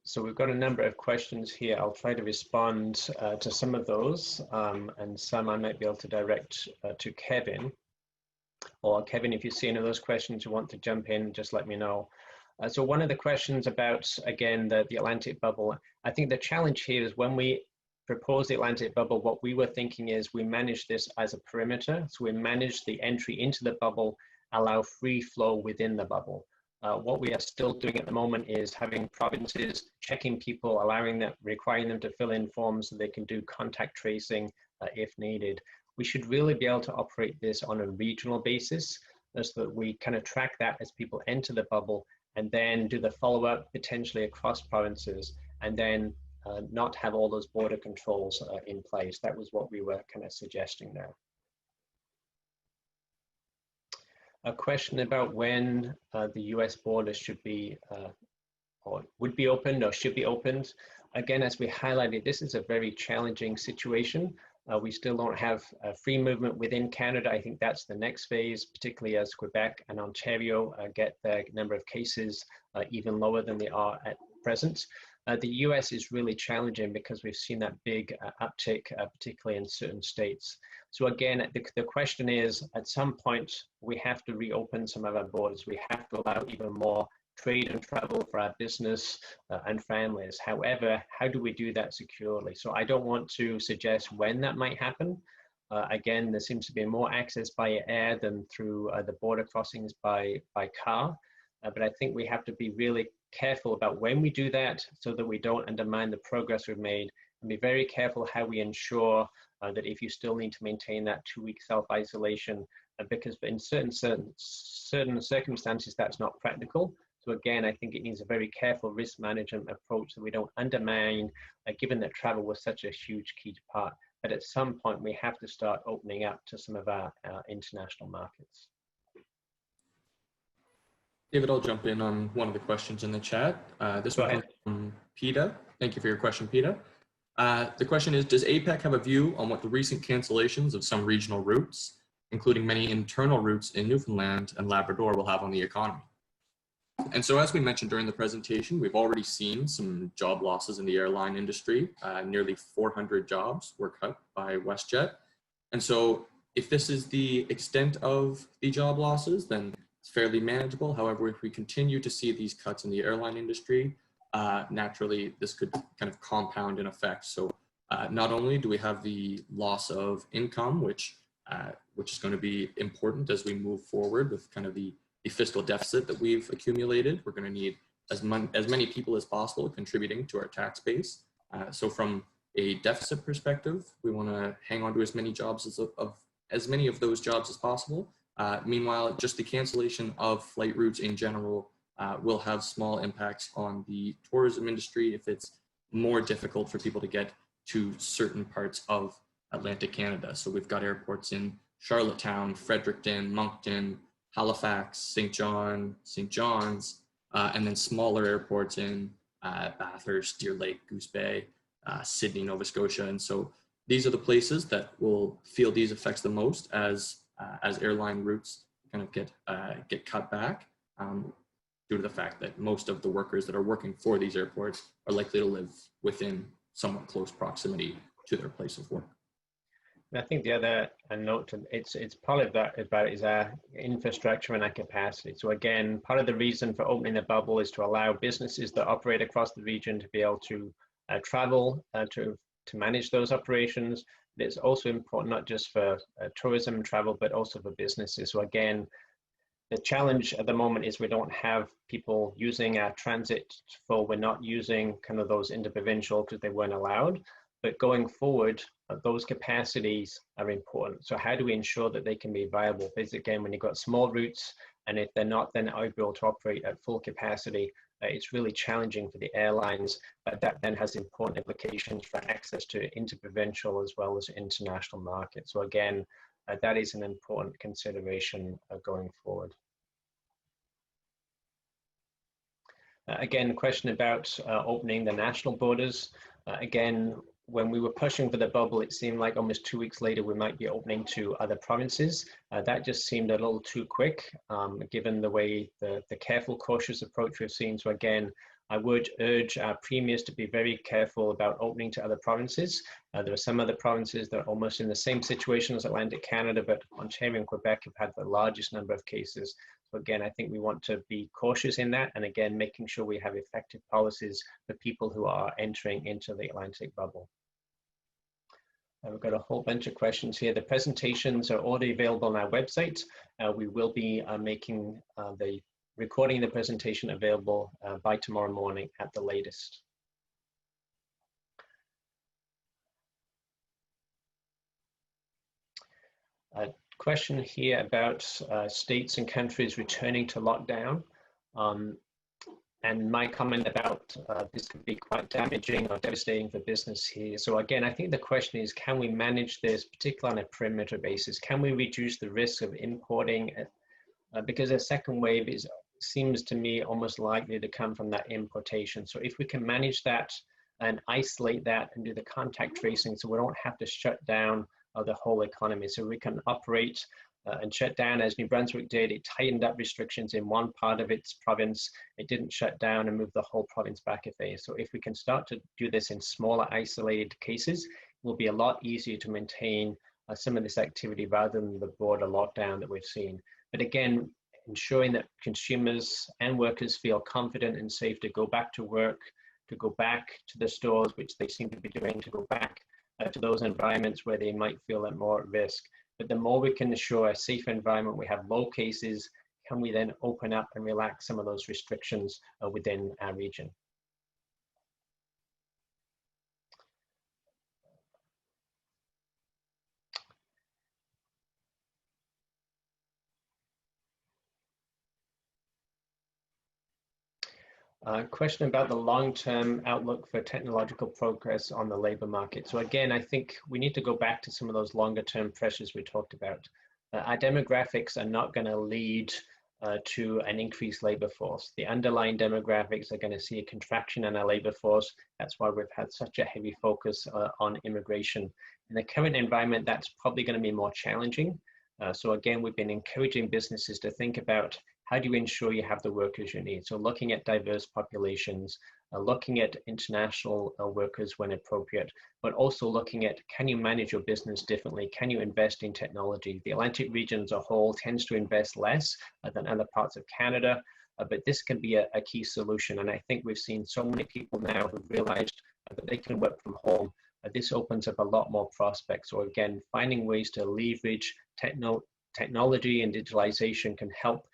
So we've got a number of questions here. I'll try to respond to some of those, and some I might be able to direct to Kevin. Or Kevin, if you see any of those questions you want to jump in, just let me know. So one of the questions about, again, the Atlantic bubble, I think the challenge here is when we propose the Atlantic bubble, what we were thinking is we manage this as a perimeter. So we manage the entry into the bubble, allow free flow within the bubble. What we are still doing at the moment is having provinces checking people, requiring them to fill in forms so they can do contact tracing if needed. We should really be able to operate this on a regional basis so that we kind of track that as people enter the bubble and then do the follow-up potentially across provinces and then not have all those border controls in place. That was what we were kind of suggesting there. A question about when the US borders should be or would be opened or should be opened. Again, as we highlighted, this is a very challenging situation. We still don't have free movement within Canada. I think that's the next phase, particularly as Quebec and Ontario get the number of cases even lower than they are at present. The US is really challenging because we've seen that big uptick, particularly in certain states. So again, the question is, at some point, we have to reopen some of our borders. We have to allow even more trade and travel for our business and families. However, how do we do that securely? So I don't want to suggest when that might happen. Again, there seems to be more access by air than through the border crossings by car. But I think we have to be really careful about when we do that so that we don't undermine the progress we've made, and be very careful how we ensure that if you still need to maintain that 2-week self-isolation, because in certain circumstances that's not practical. So again, I think it needs a very careful risk management approach that we don't undermine, given that travel was such a huge key part. But at some point, we have to start opening up to some of our international markets. David, I'll jump in on one of the questions in the chat. This one comes from PETA. Thank you for your question, PETA. The question is, does APEC have a view on what the recent cancellations of some regional routes, including many internal routes in Newfoundland and Labrador, will have on the economy? And so as we mentioned during the presentation, we've already seen some job losses in the airline industry. Nearly 400 jobs were cut by WestJet. And so if this is the extent of the job losses, then it's fairly manageable. However, if we continue to see these cuts in the airline industry, naturally this could kind of compound in effect. So not only do we have the loss of income, which is going to be important as we move forward with kind of the fiscal deficit that we've accumulated. We're going to need as many people as possible contributing to our tax base. So from a deficit perspective, we want to hang on to as many jobs as many of those jobs as possible. Meanwhile, just the cancellation of flight routes in general will have small impacts on the tourism industry if it's more difficult for people to get to certain parts of Atlantic Canada. So we've got airports in Charlottetown, Fredericton, Moncton, Halifax, St. John, St. John's, and then smaller airports in Bathurst, Deer Lake, Goose Bay, Sydney, Nova Scotia. And so these are the places that will feel these effects the most as airline routes kind of get cut back due to the fact that most of the workers that are working for these airports are likely to live within somewhat close proximity to their place of work. I think the other note, it's part of that is our infrastructure and our capacity. So again, part of the reason for opening the bubble is to allow businesses that operate across the region to be able to travel to manage those operations. It's also important not just for tourism and travel, but also for businesses. So again, the challenge at the moment is we don't have people using our transit we're not using kind of those interprovincial because they weren't allowed. But going forward, those capacities are important. So how do we ensure that they can be viable? Because again, when you've got small routes, and if they're not then able to operate at full capacity, it's really challenging for the airlines. But that then has important implications for access to interprovincial as well as international markets. So again, that is an important consideration going forward. Again, a question about opening the national borders. Again, when we were pushing for the bubble, it seemed like almost 2 weeks later, we might be opening to other provinces. That just seemed a little too quick, given the way the careful, cautious approach we've seen. So again, I would urge our premiers to be very careful about opening to other provinces. There are some other provinces that are almost in the same situation as Atlantic Canada, but Ontario and Quebec have had the largest number of cases. So again, I think we want to be cautious in that, and again, making sure we have effective policies for people who are entering into the Atlantic bubble. We've got a whole bunch of questions here. The presentations are already available on our website. We will be making the recording the presentation available by tomorrow morning at the latest. A question here about states and countries returning to lockdown. And my comment about this could be quite damaging or devastating for business here. So again, I think the question is, can we manage this, particularly on a perimeter basis? Can we reduce the risk of importing? Because a second wave seems to me almost likely to come from that importation. So if we can manage that and isolate that and do the contact tracing, so we don't have to shut down the whole economy, so we can operate and shut down, as New Brunswick did. It tightened up restrictions in one part of its province. It didn't shut down and move the whole province back a phase. So if we can start to do this in smaller isolated cases, it will be a lot easier to maintain some of this activity rather than the broader lockdown that we've seen. But again, ensuring that consumers and workers feel confident and safe to go back to work, to go back to the stores, which they seem to be doing, to go back to those environments where they might feel at more risk. But the more we can ensure a safe environment, we have low cases, can we then open up and relax some of those restrictions within our region? Question about the long-term outlook for technological progress on the labor market. So again, I think we need to go back to some of those longer-term pressures we talked about. Our demographics are not going to lead to an increased labor force. The underlying demographics are going to see a contraction in our labor force. That's why we've had such a heavy focus on immigration. In the current environment, that's probably going to be more challenging. So again, we've been encouraging businesses to think about how do you ensure you have the workers you need? So looking at diverse populations, looking at international workers when appropriate, but also looking at, can you manage your business differently? Can you invest in technology? The Atlantic region as a whole tends to invest less than other parts of Canada, but this can be a key solution. And I think we've seen so many people now who've realized that they can work from home. This opens up a lot more prospects. So again, finding ways to leverage technology and digitalization can help.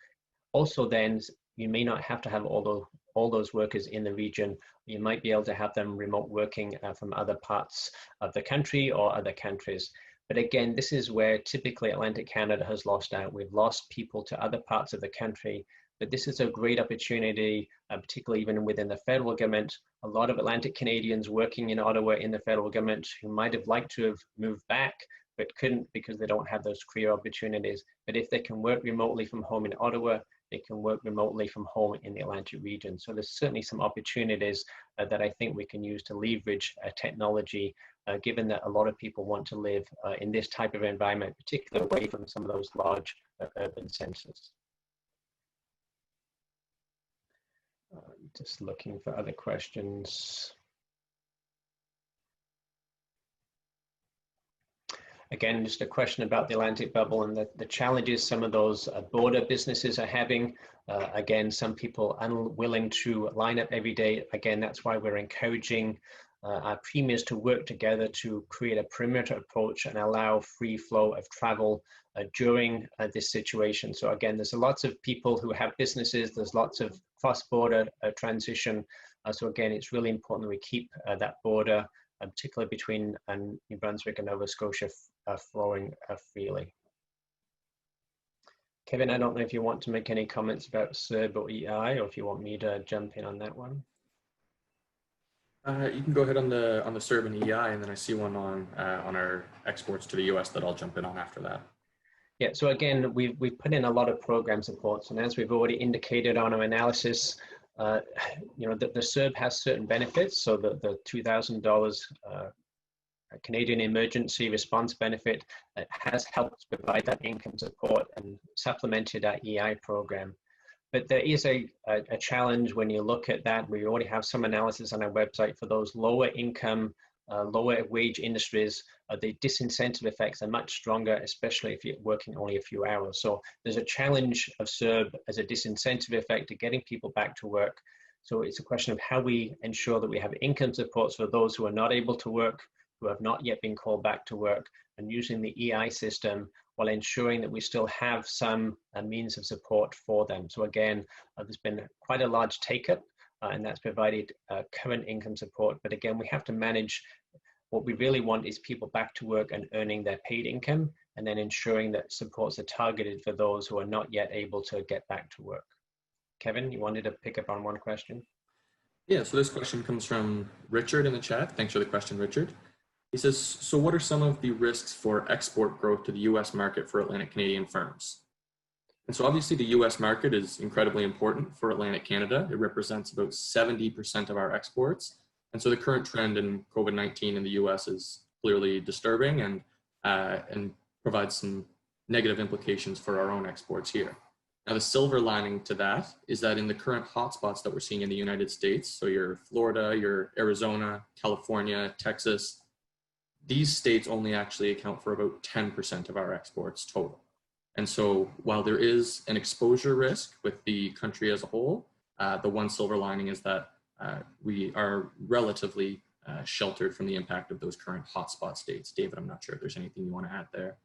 Also then, you may not have to have all those workers in the region. You might be able to have them remote working from other parts of the country or other countries. But again, this is where typically Atlantic Canada has lost out. We've lost people to other parts of the country, but this is a great opportunity, particularly even within the federal government. A lot of Atlantic Canadians working in Ottawa in the federal government who might have liked to have moved back, but couldn't because they don't have those career opportunities. But if they can work remotely from home in Ottawa, they can work remotely from home in the Atlantic region. So there's certainly some opportunities that I think we can use to leverage technology, given that a lot of people want to live in this type of environment, particularly away from some of those large urban centers. Just looking for other questions. Again, just a question about the Atlantic bubble and the challenges some of those border businesses are having. Again, some people unwilling to line up every day. Again, that's why we're encouraging our premiers to work together to create a perimeter approach and allow free flow of travel during this situation. So again, there's lots of people who have businesses, there's lots of cross-border transition. So again, it's really important that we keep that border, particularly between New Brunswick and Nova Scotia, flowing freely. Kevin, I don't know if you want to make any comments about CERB or EI, or if you want me to jump in on that one. You can go ahead on the CERB and EI, and then I see one on our exports to the US that I'll jump in on after that. Yeah, so again, we've put in a lot of program supports, and as we've already indicated on our analysis, you know, the CERB has certain benefits. So the $2,000 Canadian Emergency Response Benefit has helped provide that income support and supplemented our EI program. But there is a challenge when you look at that. We already have some analysis on our website for those lower income, lower wage industries. The disincentive effects are much stronger, especially if you're working only a few hours. So there's a challenge of CERB as a disincentive effect to getting people back to work. So it's a question of how we ensure that we have income supports for those who are not able to work, who have not yet been called back to work, and using the EI system while ensuring that we still have some means of support for them. So again, there's been quite a large take-up, and that's provided current income support. But again, we have to manage. What we really want is people back to work and earning their paid income, and then ensuring that supports are targeted for those who are not yet able to get back to work. Kevin, you wanted to pick up on one question? Yeah, so this question comes from Richard in the chat. Thanks for the question, Richard. He says, so what are some of the risks for export growth to the US market for Atlantic Canadian firms? And so obviously the US market is incredibly important for Atlantic Canada. It represents about 70% of our exports. And so the current trend in COVID-19 in the US is clearly disturbing and provides some negative implications for our own exports here. Now, the silver lining to that is that in the current hotspots that we're seeing in the United States, so your Florida, your Arizona, California, Texas, these states only actually account for about 10% of our exports total. And so while there is an exposure risk with the country as a whole, the one silver lining is that we are relatively sheltered from the impact of those current hotspot states. David, I'm not sure if there's anything you want to add there.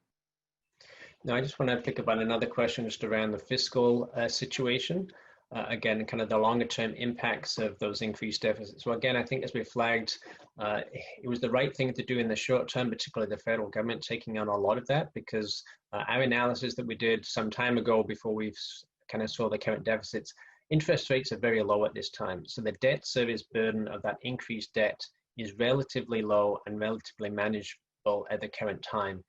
No, I just want to pick up on another question just around the fiscal situation. Again, kind of the longer term impacts of those increased deficits. So again, I think as we flagged, it was the right thing to do in the short term, particularly the federal government taking on a lot of that, because our analysis that we did some time ago before we kind of saw the current deficits, interest rates are very low at this time. So the debt service burden of that increased debt is relatively low and relatively manageable at the current time.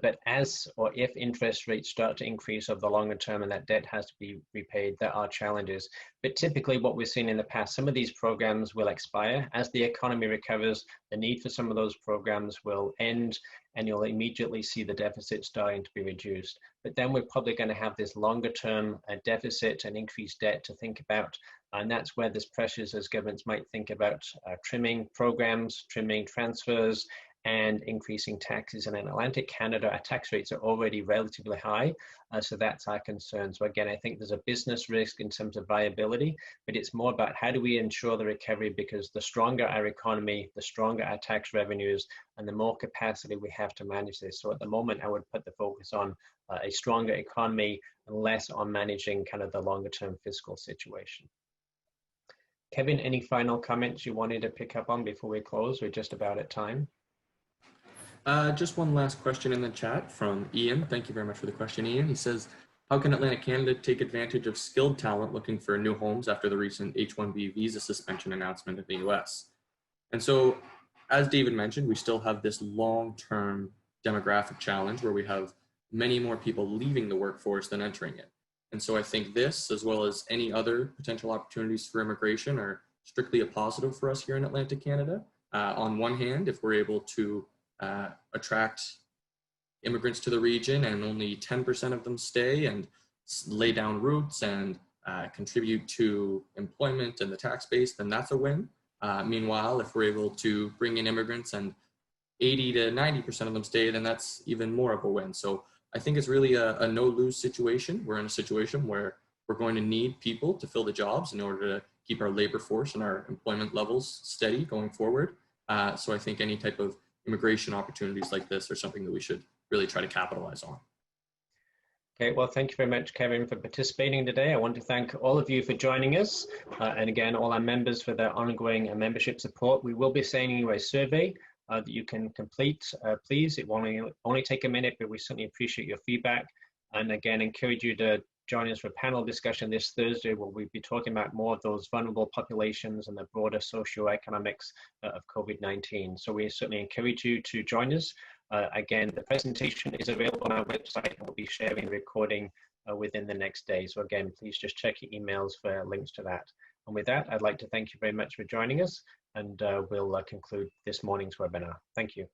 But as or if interest rates start to increase over the longer term and that debt has to be repaid, there are challenges. But typically what we've seen in the past, some of these programs will expire. As the economy recovers, the need for some of those programs will end, and you'll immediately see the deficit starting to be reduced. But then we're probably going to have this longer term deficit and increased debt to think about. And that's where there's pressures as governments might think about trimming programs, trimming transfers, and increasing taxes. And in Atlantic Canada, our tax rates are already relatively high, so that's our concern. So again, I think there's a business risk in terms of viability, but it's more about how do we ensure the recovery, because the stronger our economy, the stronger our tax revenues, and the more capacity we have to manage this. So at the moment, I would put the focus on a stronger economy and less on managing kind of the longer term fiscal situation. Kevin, any final comments you wanted to pick up on before we close? We're just about at time. Just one last question in the chat from Ian. Thank you very much for the question, Ian. He says, how can Atlantic Canada take advantage of skilled talent looking for new homes after the recent H-1B visa suspension announcement in the US? And so, as David mentioned, we still have this long-term demographic challenge where we have many more people leaving the workforce than entering it. And so I think this, as well as any other potential opportunities for immigration, are strictly a positive for us here in Atlantic Canada. On one hand, if we're able to attract immigrants to the region and only 10% of them stay and lay down roots and contribute to employment and the tax base, then that's a win. Meanwhile, if we're able to bring in immigrants and 80 to 90% of them stay, then that's even more of a win. So I think it's really a no-lose situation. We're in a situation where we're going to need people to fill the jobs in order to keep our labor force and our employment levels steady going forward. So I think any type of immigration opportunities like this are something that we should really try to capitalize on. Okay, well, thank you very much, Kevin, for participating today. I want to thank all of you for joining us, and again, all our members for their ongoing membership support. We will be sending you a survey that you can complete, please. It will only take a minute, but we certainly appreciate your feedback. And again, encourage you to join us for a panel discussion this Thursday, where we'll be talking about more of those vulnerable populations and the broader socioeconomics of COVID-19. So we certainly encourage you to join us. Again, the presentation is available on our website, and we'll be sharing the recording within the next day. So again, please just check your emails for links to that. And with that, I'd like to thank you very much for joining us, and we'll conclude this morning's webinar. Thank you.